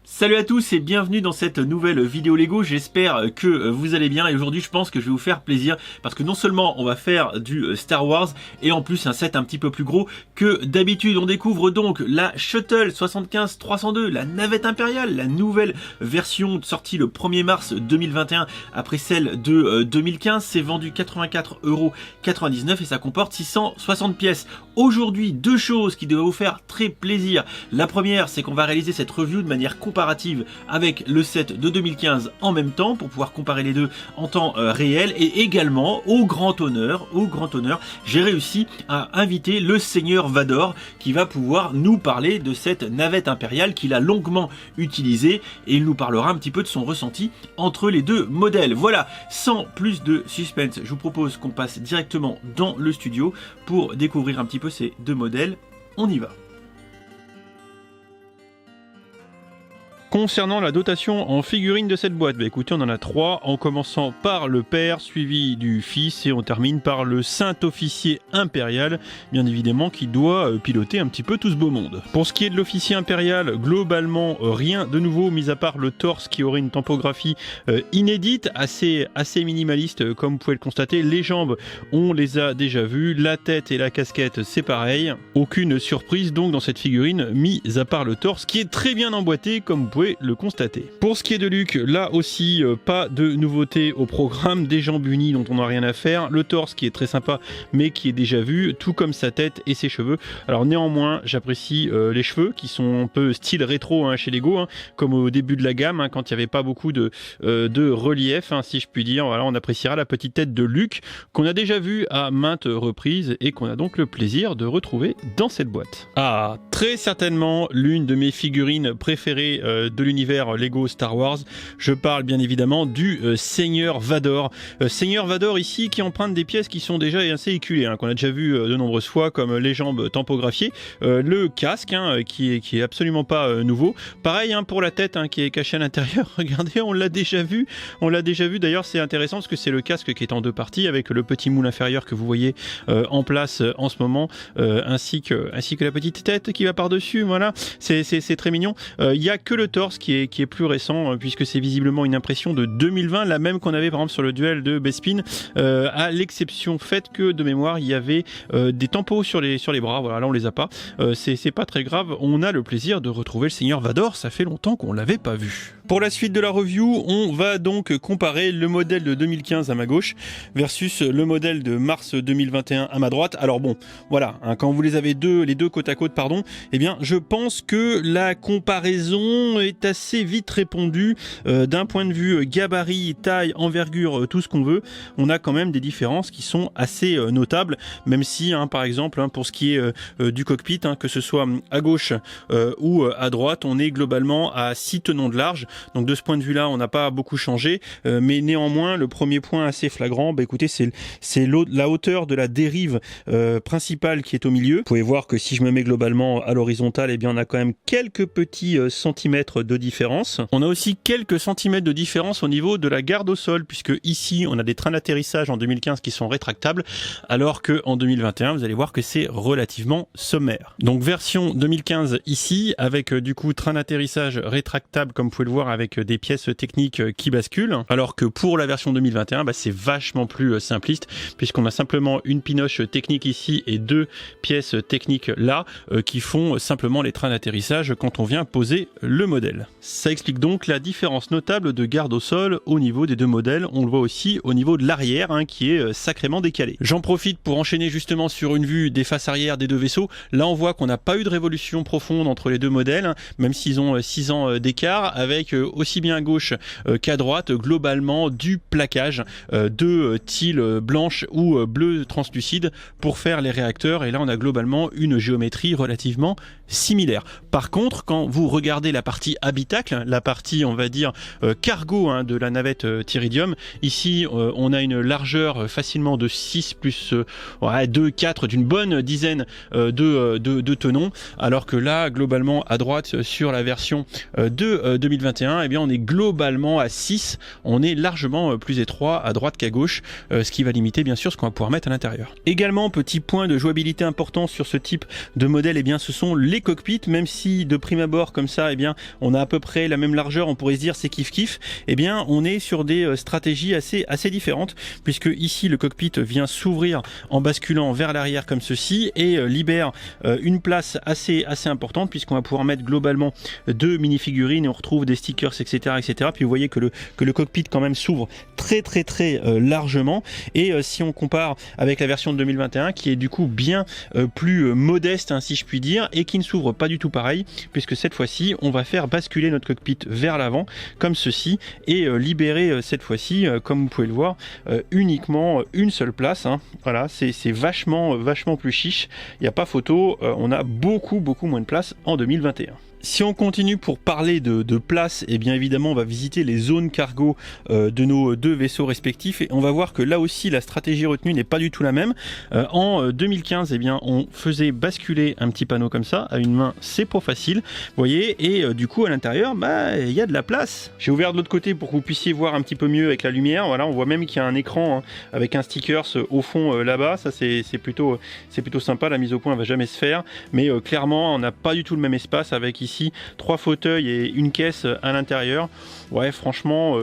Salut à tous et bienvenue dans cette nouvelle vidéo Lego, j'espère que vous allez bien et aujourd'hui je pense que je vais vous faire plaisir parce que non seulement on va faire du Star Wars et en plus un set un petit peu plus gros que d'habitude. On découvre donc la Shuttle 75-302, la navette impériale, la nouvelle version sortie le 1er mars 2021 après celle de 2015, c'est vendu 84,99 € et ça comporte 660 pièces. Aujourd'hui deux choses qui devraient vous faire très plaisir. La première c'est qu'on va réaliser cette review de manière comparative avec le set de 2015 en même temps pour pouvoir comparer les deux en temps réel et également au grand honneur, j'ai réussi à inviter le Seigneur Vador qui va pouvoir nous parler de cette navette impériale qu'il a longuement utilisée et il nous parlera un petit peu de son ressenti entre les deux modèles. Voilà, sans plus de suspense, je vous propose qu'on passe directement dans le studio pour découvrir un petit peu ces deux modèles. On y va. Concernant la dotation en figurines de cette boîte, bah écoutez, on en a trois, en commençant par le père, suivi du fils, et on termine par le saint officier impérial, bien évidemment, qui doit piloter un petit peu tout ce beau monde. Pour ce qui est de l'officier impérial, globalement, rien de nouveau, mis à part le torse qui aurait une typographie inédite, assez minimaliste, comme vous pouvez le constater. Les jambes, on les a déjà vues, la tête et la casquette, c'est pareil. Aucune surprise donc dans cette figurine, mis à part le torse, qui est très bien emboîté, comme vous pouvez le constater. Pour ce qui est de Luke, là aussi pas de nouveauté au programme, des jambes unies dont on n'a rien à faire, le torse qui est très sympa mais qui est déjà vu, tout comme sa tête et ses cheveux. Alors néanmoins j'apprécie les cheveux qui sont un peu style rétro chez Lego, comme au début de la gamme quand il n'y avait pas beaucoup de relief si je puis dire. Voilà, on appréciera la petite tête de Luke qu'on a déjà vu à maintes reprises et qu'on a donc le plaisir de retrouver dans cette boîte. Ah, très certainement l'une de mes figurines préférées de l'univers Lego Star Wars. Je parle bien évidemment du Seigneur Vador. Seigneur Vador ici qui emprunte des pièces qui sont déjà assez éculées, qu'on a déjà vu de nombreuses fois, comme les jambes tampographiées, le casque qui est absolument pas nouveau. Pareil pour la tête qui est cachée à l'intérieur. Regardez, on l'a déjà vu. D'ailleurs, c'est intéressant parce que c'est le casque qui est en deux parties avec le petit moule inférieur que vous voyez en place en ce moment, ainsi que la petite tête qui va par-dessus. Voilà, c'est très mignon. Il y a que le torse qui est plus récent puisque c'est visiblement une impression de 2020, la même qu'on avait par exemple sur le duel de Bespin, à l'exception faite que de mémoire il y avait des tampons sur les bras. Voilà, là on les a pas, c'est pas très grave, on a le plaisir de retrouver le Seigneur Vador, ça fait longtemps qu'on l'avait pas vu. Pour la suite de la review, on va donc comparer le modèle de 2015 à ma gauche versus le modèle de mars 2021 à ma droite. Alors bon, voilà, quand vous les avez les deux côte à côte, eh bien je pense que la comparaison est assez vite répondue. D'un point de vue gabarit, taille, envergure, tout ce qu'on veut, on a quand même des différences qui sont assez notables, même si par exemple pour ce qui est du cockpit, que ce soit à gauche ou à droite, on est globalement à 6 tenons de large. Donc de ce point de vue là on n'a pas beaucoup changé, mais néanmoins le premier point assez flagrant, écoutez, c'est la hauteur de la dérive principale qui est au milieu. Vous pouvez voir que si je me mets globalement à l'horizontale, eh bien on a quand même quelques petits centimètres de différence. On a aussi quelques centimètres de différence au niveau de la garde au sol, puisque ici on a des trains d'atterrissage en 2015 qui sont rétractables, alors que en 2021 vous allez voir que c'est relativement sommaire. Donc version 2015 ici avec du coup train d'atterrissage rétractable, comme vous pouvez le voir, avec des pièces techniques qui basculent, alors que pour la version 2021 c'est vachement plus simpliste, puisqu'on a simplement une pinoche technique ici et deux pièces techniques là qui font simplement les trains d'atterrissage quand on vient poser le modèle. Ça explique donc la différence notable de garde au sol au niveau des deux modèles. On le voit aussi au niveau de l'arrière qui est sacrément décalé. J'en profite pour enchaîner justement sur une vue des faces arrière des deux vaisseaux. Là on voit qu'on n'a pas eu de révolution profonde entre les deux modèles, même s'ils ont 6 ans d'écart, avec aussi bien à gauche qu'à droite globalement du plaquage de tile blanche ou bleu translucide pour faire les réacteurs, et là on a globalement une géométrie relativement similaire. Par contre, quand vous regardez la partie habitacle, la partie on va dire cargo de la navette Tyridium, ici on a une largeur facilement de 6 plus 2, 4, d'une bonne dizaine de tenons, alors que là globalement à droite sur la version de 2021 2021, eh bien on est globalement à 6, on est largement plus étroit à droite qu'à gauche, ce qui va limiter bien sûr ce qu'on va pouvoir mettre à l'intérieur. Également, petit point de jouabilité important sur ce type de modèle, eh bien ce sont les cockpits, même si de prime abord comme ça, eh bien on a à peu près la même largeur, on pourrait se dire c'est kiff kiff, eh bien on est sur des stratégies assez différentes, puisque ici le cockpit vient s'ouvrir en basculant vers l'arrière comme ceci et libère une place assez importante, puisqu'on va pouvoir mettre globalement 2 mini-figurines et on retrouve des stickers, etc. Puis vous voyez que le cockpit quand même s'ouvre très largement, et si on compare avec la version de 2021 qui est du coup bien plus modeste, hein, si je puis dire, et qui ne s'ouvre pas du tout pareil, puisque cette fois-ci on va faire basculer notre cockpit vers l'avant comme ceci et libérer cette fois-ci, comme vous pouvez le voir, uniquement une seule place, hein. Voilà, c'est vachement plus chiche, il n'y a pas photo, on a beaucoup moins de place en 2021. Si on continue pour parler de place, et bien évidemment on va visiter les zones cargo de nos deux vaisseaux respectifs, et on va voir que là aussi la stratégie retenue n'est pas du tout la même. En 2015, eh bien on faisait basculer un petit panneau comme ça à une main, c'est pas facile, vous voyez, et du coup à l'intérieur il y a de la place. J'ai ouvert de l'autre côté pour que vous puissiez voir un petit peu mieux avec la lumière. Voilà, on voit même qu'il y a un écran, hein, avec un sticker au fond là-bas. Ça c'est plutôt sympa. La mise au point elle va jamais se faire, mais clairement on n'a pas du tout le même espace avec ici 3 fauteuils et une caisse à l'intérieur. Ouais, franchement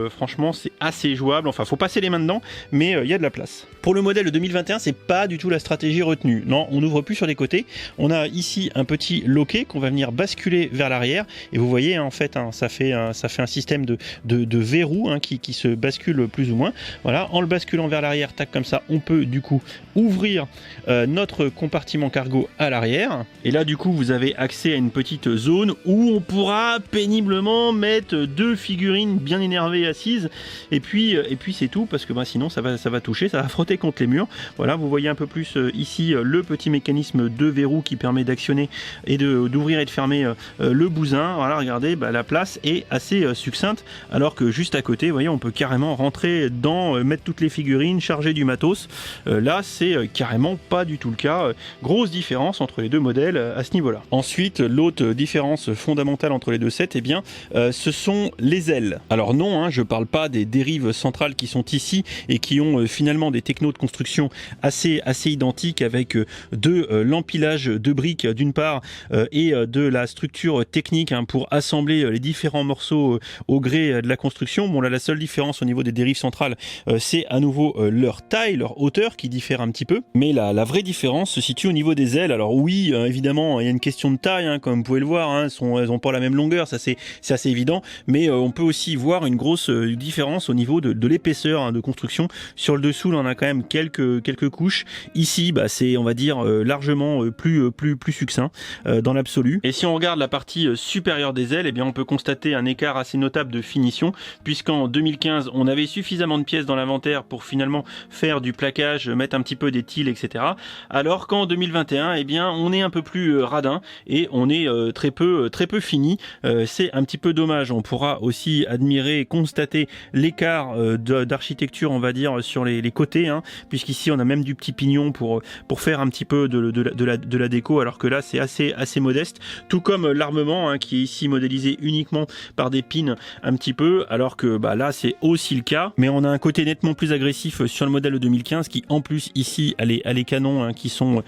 c'est assez jouable. Enfin, faut passer les mains dedans, mais il y a de la place. Pour le modèle de 2021, c'est pas du tout la stratégie retenue. Non, on n'ouvre plus sur les côtés. On a ici un petit loquet qu'on va venir basculer vers l'arrière. Et vous voyez, hein, en fait, hein, ça fait un système de verrou, hein, qui se bascule plus ou moins. Voilà, en le basculant vers l'arrière, tac, comme ça, on peut du coup ouvrir notre compartiment cargo à l'arrière. Et là, du coup, vous avez accès à une petite zone où on pourra péniblement mettre 2 figurines bien énervées assises, et puis c'est tout, parce que sinon ça va toucher, ça va frotter contre les murs. Voilà, vous voyez un peu plus ici le petit mécanisme de verrou qui permet d'actionner et d'ouvrir et de fermer le bousin. Voilà, regardez, la place est assez succincte, alors que juste à côté, vous voyez, on peut carrément rentrer dans, mettre toutes les figurines, charger du matos. Là, c'est carrément pas du tout le cas. Grosse différence entre les deux modèles à ce niveau-là. Ensuite, l'autre différence fondamentale entre les deux sets, eh bien, ce sont les ailes. Alors non, hein, je parle pas des dérives centrales qui sont ici et qui ont finalement des technos de construction assez identiques, avec de l'empilage de briques d'une part et de la structure technique, hein, pour assembler les différents morceaux au gré de la construction. Bon, là, la seule différence au niveau des dérives centrales, c'est à nouveau leur taille, leur hauteur qui diffère un petit peu, mais la vraie différence se situe au niveau des ailes. Alors oui, évidemment, il y a une question de taille, hein, comme vous pouvez le voir, hein, elles ont pas la même longueur, ça c'est assez évident, mais on peut aussi voir une grosse différence au niveau de l'épaisseur, hein, de construction. Sur le dessous, là, on a quand même quelques couches. Ici, c'est, on va dire, largement plus succinct dans l'absolu. Et si on regarde la partie supérieure des ailes, eh bien on peut constater un écart assez notable de finition, puisqu'en 2015 on avait suffisamment de pièces dans l'inventaire pour finalement faire du plaquage, mettre un petit peu des tiles, etc. Alors qu'en 2021, eh bien on est un peu plus radin et on est très peu fini. C'est un petit peu dommage. On pourra aussi admirer et constater l'écart d'architecture, on va dire, sur les côtés, hein, puisqu'ici on a même du petit pignon pour faire un petit peu de la déco, alors que là c'est assez modeste, tout comme l'armement, hein, qui est ici modélisé uniquement par des pins un petit peu, alors que là c'est aussi le cas, mais on a un côté nettement plus agressif sur le modèle de 2015 qui en plus ici a les canons, hein, qui sont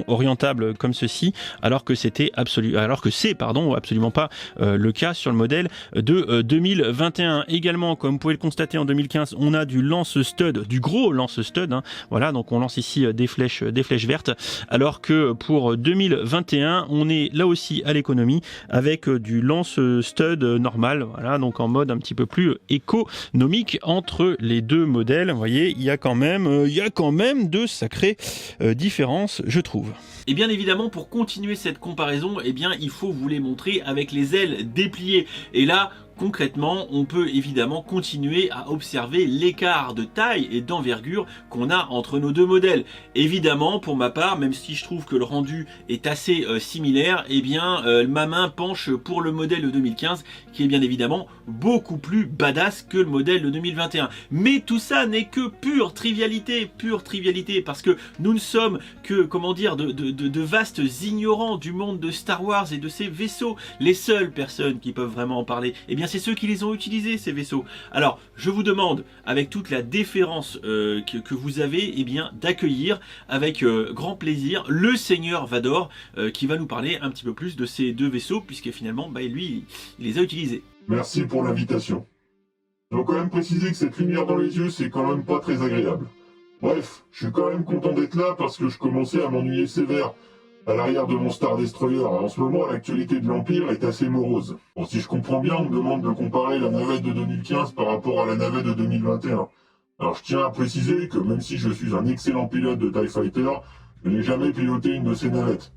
orientables comme ceci, alors que c'est absolument pas le cas sur le modèle de 2021. Également, comme vous pouvez le constater, en 2015 on a du lance-stud, du gros lance-stud, hein. Voilà, donc on lance ici des flèches vertes, alors que pour 2021 on est là aussi à l'économie avec du lance-stud normal. Voilà, donc en mode un petit peu plus économique entre les deux modèles. Vous voyez, il y a quand même de sacrées différences, je trouve. Et bien évidemment, pour continuer cette comparaison, eh bien il faut vous les montrer avec les ailes dépliées. Et là, concrètement, on peut évidemment continuer à observer l'écart de taille et d'envergure qu'on a entre nos deux modèles. Évidemment, pour ma part, même si je trouve que le rendu est assez similaire, eh bien ma main penche pour le modèle de 2015, qui est bien évidemment beaucoup plus badass que le modèle de 2021. Mais tout ça n'est que pure trivialité, parce que nous ne sommes que, comment dire, de vastes ignorants du monde de Star Wars et de ses vaisseaux. Les seules personnes qui peuvent vraiment en parler, eh bien c'est ceux qui les ont utilisés, ces vaisseaux. Alors, je vous demande, avec toute la déférence que vous avez, eh bien, d'accueillir avec grand plaisir le Seigneur Vador, qui va nous parler un petit peu plus de ces deux vaisseaux, puisque finalement, bah, lui, il les a utilisés. Merci pour l'invitation. Je dois quand même préciser que cette lumière dans les yeux, c'est quand même pas très agréable. Bref, je suis quand même content d'être là parce que je commençais à m'ennuyer sévère à l'arrière de mon Star Destroyer. En ce moment, l'actualité de l'Empire est assez morose. Bon, si je comprends bien, on me demande de comparer la navette de 2015 par rapport à la navette de 2021. Alors je tiens à préciser que même si je suis un excellent pilote de TIE Fighter, je n'ai jamais piloté une de ces navettes.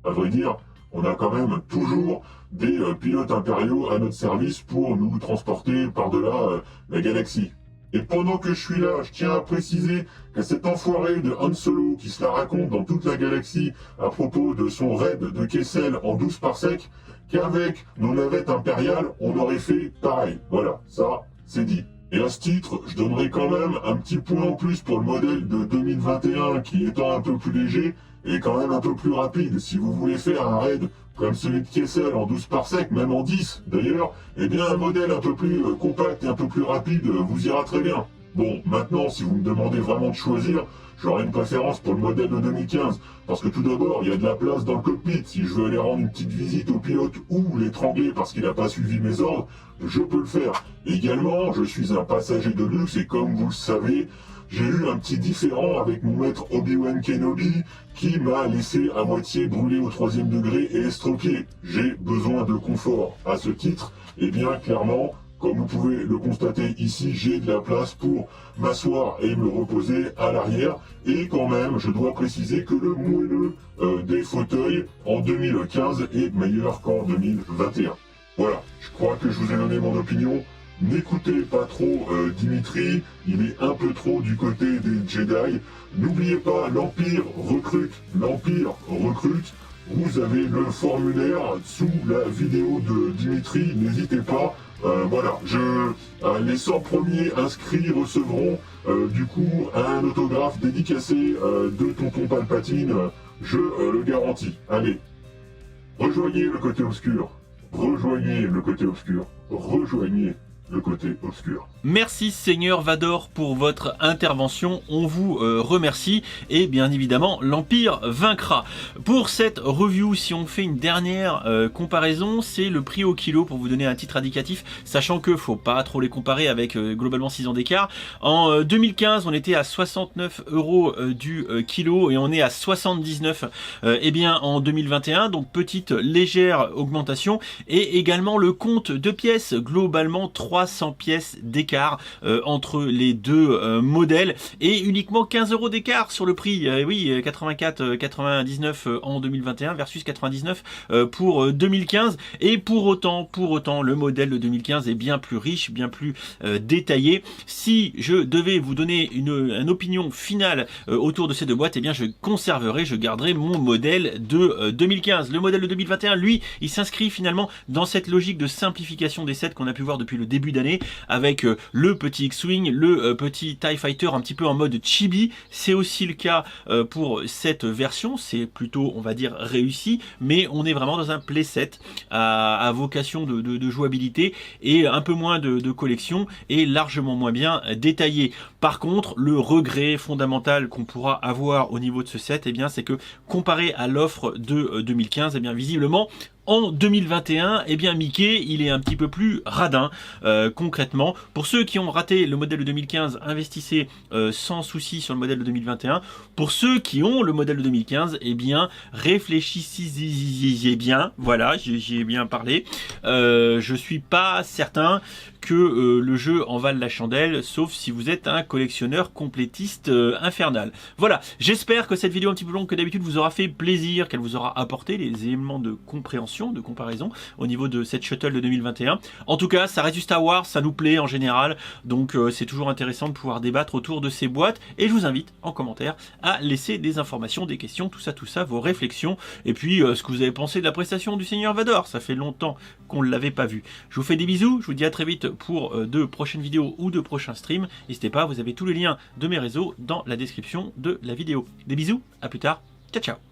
À vrai dire, on a quand même toujours des pilotes impériaux à notre service pour nous transporter par-delà la galaxie. Et pendant que je suis là, je tiens à préciser qu'à cet enfoiré de Han Solo qui se la raconte dans toute la galaxie à propos de son raid de Kessel en 12 parsecs, qu'avec nos navettes impériales, on aurait fait pareil. Voilà, ça, c'est dit. Et à ce titre, je donnerai quand même un petit point en plus pour le modèle de 2021 qui étant un peu plus léger et quand même un peu plus rapide. Si vous voulez faire un raid comme celui de Kessel en 12 parsecs, même en 10 d'ailleurs, eh bien un modèle un peu plus compact et un peu plus rapide vous ira très bien. Bon, maintenant, si vous me demandez vraiment de choisir, j'aurais une préférence pour le modèle de 2015. Parce que tout d'abord, il y a de la place dans le cockpit. Si je veux aller rendre une petite visite au pilote ou l'étrangler parce qu'il n'a pas suivi mes ordres, je peux le faire. Également, je suis un passager de luxe et comme vous le savez, j'ai eu un petit différend avec mon maître Obi-Wan Kenobi qui m'a laissé à moitié brûlé au 3e degré et estropié. J'ai besoin de confort. À ce titre, eh bien, clairement, comme vous pouvez le constater ici, j'ai de la place pour m'asseoir et me reposer à l'arrière. Et quand même, je dois préciser que le moelleux des fauteuils en 2015 est meilleur qu'en 2021. Voilà, je crois que je vous ai donné mon opinion. N'écoutez pas trop Dimitri, il est un peu trop du côté des Jedi. N'oubliez pas, l'Empire recrute, l'Empire recrute. Vous avez le formulaire sous la vidéo de Dimitri, n'hésitez pas. Voilà, les 100 premiers inscrits recevront du coup un autographe dédicacé de Tonton Palpatine, je le garantis. Allez, rejoignez le côté obscur, rejoignez le côté obscur, rejoignez le côté obscur. Merci Seigneur Vador pour votre intervention, on vous remercie et bien évidemment l'Empire vaincra. Pour cette review, si on fait une dernière comparaison, c'est le prix au kilo pour vous donner un titre indicatif, sachant que faut pas trop les comparer avec globalement 6 ans d'écart. En 2015 on était à 69 € du kilo et on est à 79 et bien en 2021, donc petite légère augmentation et également le compte de pièces, globalement 300 pièces d'écart entre les deux modèles et uniquement 15 € d'écart sur le prix. Oui, 84,99 en 2021 versus 99 pour 2015 et pour autant le modèle de 2015 est bien plus riche, bien plus détaillé. Si je devais vous donner une opinion finale autour de ces deux boîtes, eh bien je garderai mon modèle de 2015. Le modèle de 2021, lui, il s'inscrit finalement dans cette logique de simplification des sets qu'on a pu voir depuis le début d'année avec le petit X-Wing, le petit TIE Fighter un petit peu en mode chibi. C'est aussi le cas pour cette version, c'est plutôt on va dire réussi, mais on est vraiment dans un playset à vocation de jouabilité et un peu moins de collection et largement moins bien détaillé. Par contre, le regret fondamental qu'on pourra avoir au niveau de ce set, eh bien c'est que comparé à l'offre de 2015, eh bien visiblement en 2021, eh bien Mickey, il est un petit peu plus radin concrètement. Pour ceux qui ont raté le modèle de 2015, investissez sans souci sur le modèle de 2021. Pour ceux qui ont le modèle de 2015, eh bien réfléchissez bien. Voilà, j'y ai bien parlé. Je suis pas certain que le jeu en vale la chandelle, sauf si vous êtes un collectionneur complétiste infernal. Voilà, j'espère que cette vidéo un petit peu longue que d'habitude vous aura fait plaisir, qu'elle vous aura apporté les éléments de compréhension, de comparaison au niveau de cette shuttle de 2021. En tout cas, ça reste du Star Wars, ça nous plaît en général, donc c'est toujours intéressant de pouvoir débattre autour de ces boîtes, et je vous invite en commentaire à laisser des informations, des questions, tout ça, vos réflexions, et puis ce que vous avez pensé de la prestation du Seigneur Vador. Ça fait longtemps qu'on ne l'avait pas vu. Je vous fais des bisous, je vous dis à très vite pour de prochaines vidéos ou de prochains streams. N'hésitez pas, vous avez tous les liens de mes réseaux dans la description de la vidéo. Des bisous, à plus tard, ciao ciao.